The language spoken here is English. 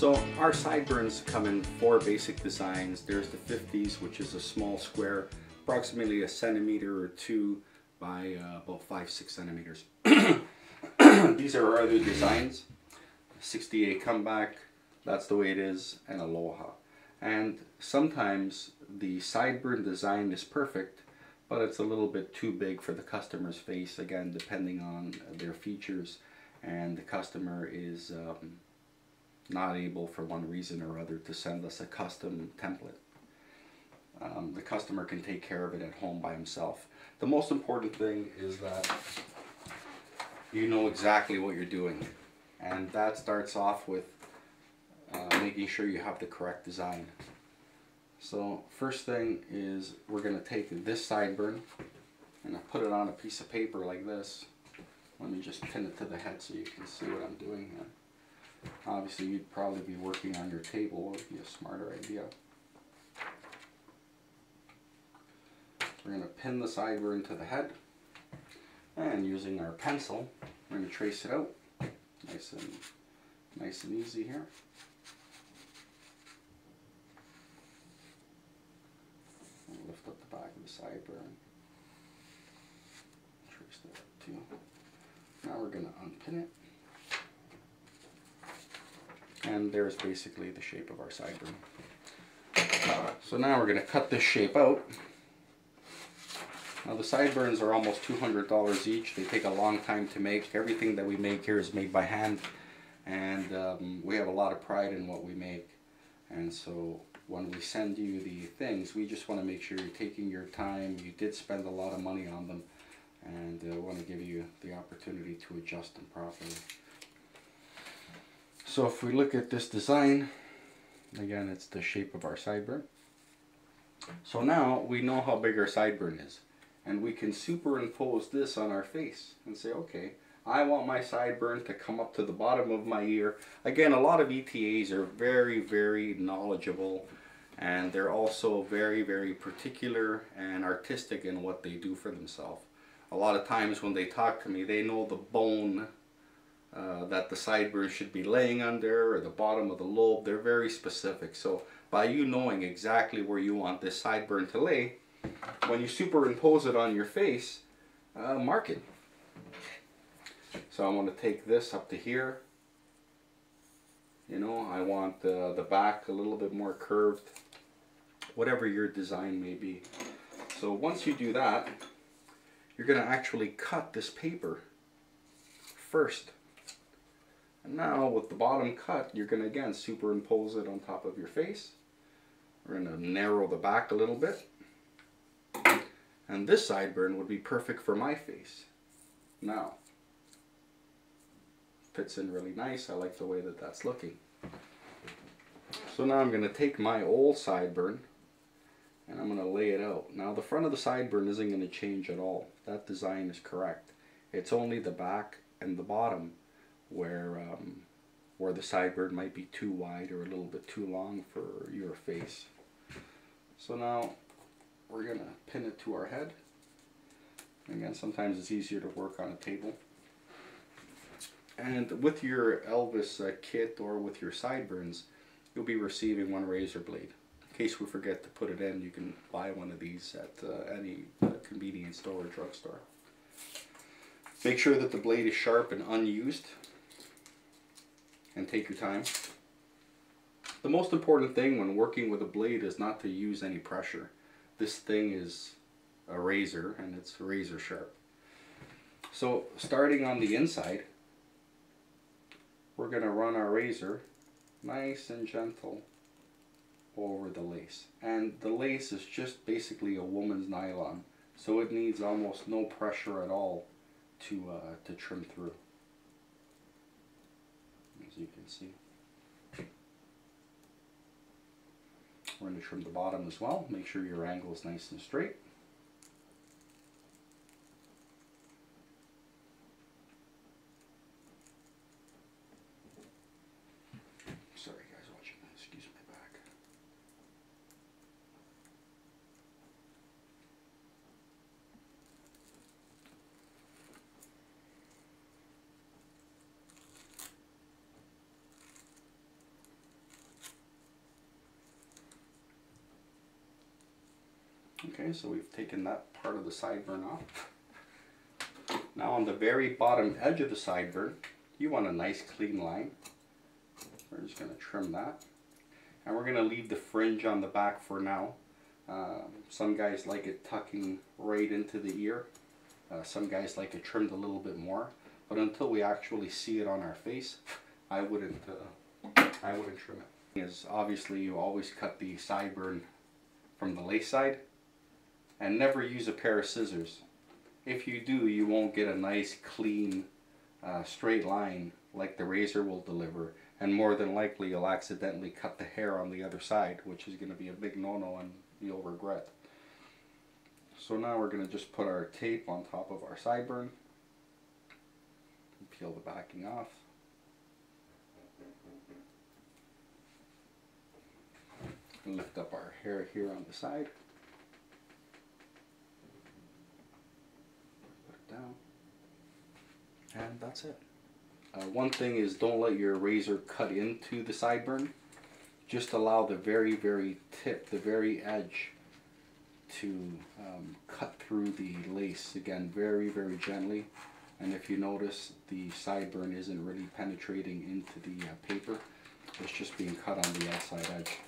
So our sideburns come in 4 basic designs. There's the 50s, which is a small square, approximately a centimeter or 2 by about 5-6 centimeters. These are our other designs. 68 comeback, that's the way it is, and aloha. And sometimes the sideburn design is perfect, but it's a little bit too big for the customer's face, again depending on their features, and the customer is not able for one reason or other to send us a custom template. The customer can take care of it at home by himself. The most important thing is that you know exactly what you're doing, and that starts off with making sure you have the correct design. So first thing is we're going to take this sideburn and I put it on a piece of paper like this. Let me just pin it to the head so you can see what I'm doing here. Obviously you'd probably be working on your table, it would be a smarter idea. We're going to pin the sideburn to the head, and using our pencil we're going to trace it out nice and easy here. Lift up the back of the sideburn, trace that up too. Now we're going to unpin it, and there's basically the shape of our sideburn. So now we're going to cut this shape out. Now the sideburns are almost $200 each. They take a long time to make. Everything that we make here is made by hand, and we have a lot of pride in what we make. And so when we send you the things, we just want to make sure you're taking your time. You did spend a lot of money on them, and want to give you the opportunity to adjust them properly. So if we look at this design, again it's the shape of our sideburn. So now we know how big our sideburn is, and we can superimpose this on our face and say, okay, I want my sideburn to come up to the bottom of my ear. Again, a lot of ETAs are very, very knowledgeable, and they're also very, very particular and artistic in what they do for themselves. A lot of times when they talk to me, they know the bone that the sideburn should be laying under, or the bottom of the lobe. They're very specific. So by you knowing exactly where you want this sideburn to lay, when you superimpose it on your face, mark it. So I want to take this up to here. You know, I want the back a little bit more curved, whatever your design may be. So once you do that, you're going to actually cut this paper first. And now with the bottom cut, you're going to again superimpose it on top of your face. We're going to narrow the back a little bit. And this sideburn would be perfect for my face. Now, fits in really nice. I like the way that that's looking. So now I'm going to take my old sideburn and I'm going to lay it out. Now the front of the sideburn isn't going to change at all. That design is correct. It's only the back and the bottom where the sideburn might be too wide or a little bit too long for your face. So now we're going to pin it to our head. Again, sometimes it's easier to work on a table. And with your Elvis kit or with your sideburns, you'll be receiving one razor blade. In case we forget to put it in, you can buy one of these at any convenience store or drugstore. Make sure that the blade is sharp and unused, and take your time. The most important thing when working with a blade is not to use any pressure. This thing is a razor, and it's razor sharp. So starting on the inside, we're going to run our razor nice and gentle over the lace. And the lace is just basically a woman's nylon, so it needs almost no pressure at all to trim through, as you can see. We're going to trim the bottom as well. Make sure your angle is nice and straight. Sorry guys watching, excuse my back. Okay, so we've taken that part of the sideburn off. Now on the very bottom edge of the sideburn, you want a nice clean line. We're just going to trim that. And we're going to leave the fringe on the back for now. Some guys like it tucking right into the ear. Some guys like it trimmed a little bit more. But until we actually see it on our face, I wouldn't trim it. Is obviously you always cut the sideburn from the lace side, and never use a pair of scissors. If you do, you won't get a nice clean straight line like the razor will deliver, and more than likely you'll accidentally cut the hair on the other side, which is going to be a big no-no and you'll regret. So now we're going to just put our tape on top of our sideburn and peel the backing off. And lift up our hair here on the side. Put it down. And that's it. One thing is, don't let your razor cut into the sideburn. Just allow the very, very tip, the very edge, to cut through the lace. Again, very, very gently. And if you notice, the sideburn isn't really penetrating into the paper. It's just being cut on the outside edge.